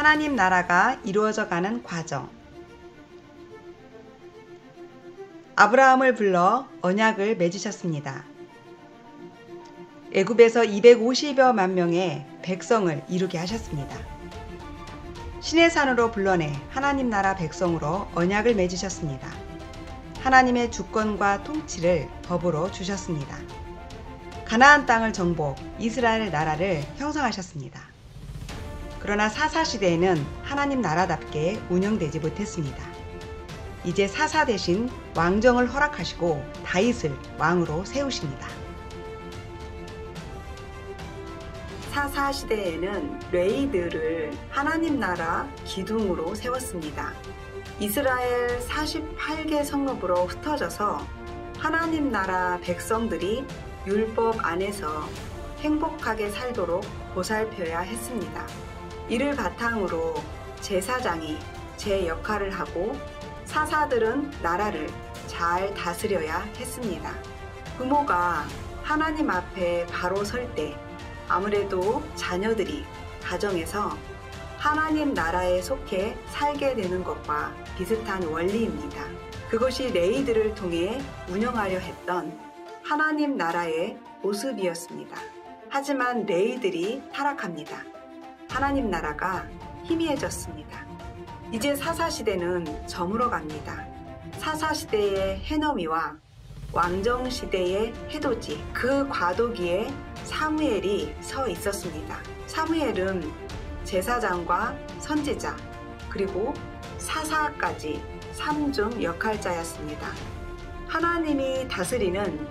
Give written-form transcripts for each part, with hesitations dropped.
하나님 나라가 이루어져 가는 과정. 아브라함을 불러 언약을 맺으셨습니다. 애굽에서 250여만 명의 백성을 이루게 하셨습니다. 시내산으로 불러내 하나님 나라 백성으로 언약을 맺으셨습니다. 하나님의 주권과 통치를 법으로 주셨습니다. 가나안 땅을 정복, 이스라엘 나라를 형성하셨습니다. 그러나 사사시대에는 하나님 나라답게 운영되지 못했습니다. 이제 사사 대신 왕정을 허락하시고 다윗을 왕으로 세우십니다. 사사시대에는 레위들을 하나님 나라 기둥으로 세웠습니다. 이스라엘 48개 성읍으로 흩어져서 하나님 나라 백성들이 율법 안에서 행복하게 살도록 보살펴야 했습니다. 이를 바탕으로 제사장이 제 역할을 하고 사사들은 나라를 잘 다스려야 했습니다. 부모가 하나님 앞에 바로 설 때 아무래도 자녀들이 가정에서 하나님 나라에 속해 살게 되는 것과 비슷한 원리입니다. 그것이 레위들을 통해 운영하려 했던 하나님 나라의 모습이었습니다. 하지만 레위들이 타락합니다. 하나님 나라가 희미해졌습니다. 이제 사사시대는 저물어 갑니다. 사사시대의 해넘이와 왕정시대의 해돋이, 그 과도기에 사무엘이 서 있었습니다. 사무엘은 제사장과 선지자, 그리고 사사까지 3중 역할자였습니다. 하나님이 다스리는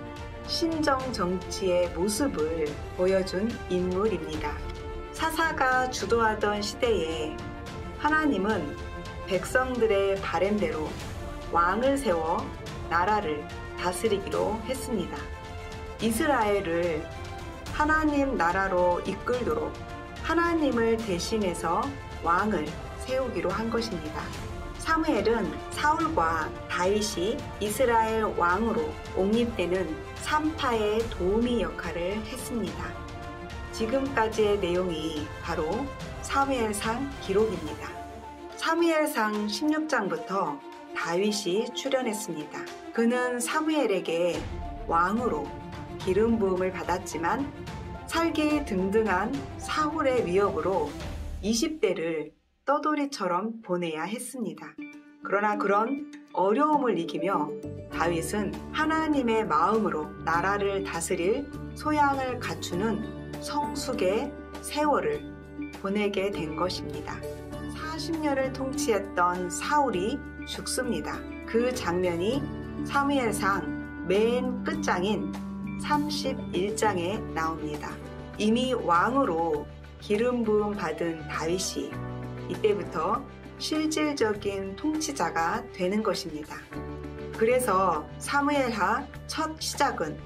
신정 정치의 모습을 보여준 인물입니다. 사사가 주도하던 시대에 하나님은 백성들의 바램대로 왕을 세워 나라를 다스리기로 했습니다. 이스라엘을 하나님 나라로 이끌도록 하나님을 대신해서 왕을 세우기로 한 것입니다. 사무엘은 사울과 다윗이 이스라엘 왕으로 옹립되는 3파의 도우미 역할을 했습니다. 지금까지의 내용이 바로 사무엘상 기록입니다. 사무엘상 16장부터 다윗이 출연했습니다. 그는 사무엘에게 왕으로 기름 부음을 받았지만 살기 등등한 사울의 위협으로 20대를 떠돌이처럼 보내야 했습니다. 그러나 그런 어려움을 이기며 다윗은 하나님의 마음으로 나라를 다스릴 소양을 갖추는 성숙의 세월을 보내게 된 것입니다. 40년을 통치했던 사울이 죽습니다. 그 장면이 사무엘상 맨 끝장인 31장에 나옵니다. 이미 왕으로 기름 부음 받은 다윗이 이때부터 실질적인 통치자가 되는 것입니다. 그래서 사무엘하 첫 시작은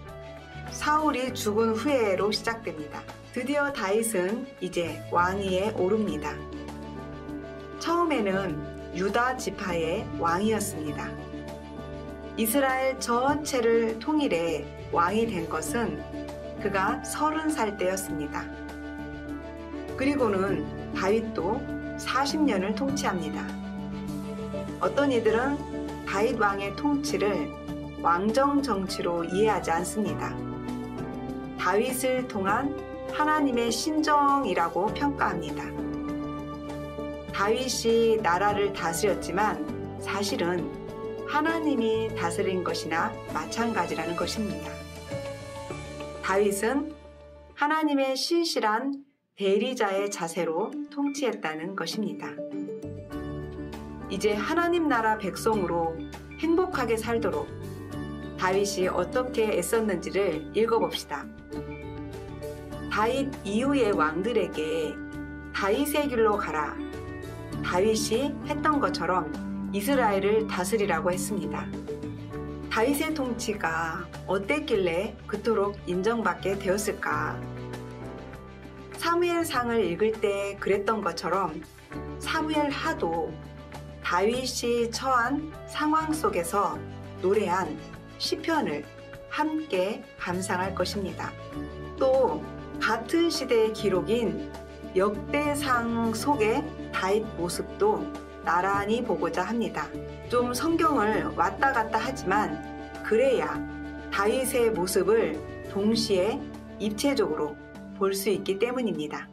사울이 죽은 후에로 시작됩니다. 드디어 다윗은 이제 왕위에 오릅니다. 처음에는 유다 지파의 왕이었습니다. 이스라엘 전체를 통일해 왕이 된 것은 그가 30살 때였습니다. 그리고는 다윗도 40년을 통치합니다. 어떤 이들은 다윗 왕의 통치를 왕정 정치로 이해하지 않습니다. 다윗을 통한 하나님의 신정이라고 평가합니다. 다윗이 나라를 다스렸지만 사실은 하나님이 다스린 것이나 마찬가지라는 것입니다. 다윗은 하나님의 신실한 대리자의 자세로 통치했다는 것입니다. 이제 하나님 나라 백성으로 행복하게 살도록 다윗이 어떻게 애썼는지를 읽어봅시다. 다윗 이후의 왕들에게 다윗의 길로 가라. 다윗이 했던 것처럼 이스라엘을 다스리라고 했습니다. 다윗의 통치가 어땠길래 그토록 인정받게 되었을까? 사무엘상을 읽을 때 그랬던 것처럼 사무엘하도 다윗이 처한 상황 속에서 노래한 시편을 함께 감상할 것입니다. 또 같은 시대의 기록인 역대상 속의 다윗 모습도 나란히 보고자 합니다. 좀 성경을 왔다 갔다 하지만 그래야 다윗의 모습을 동시에 입체적으로 볼 수 있기 때문입니다.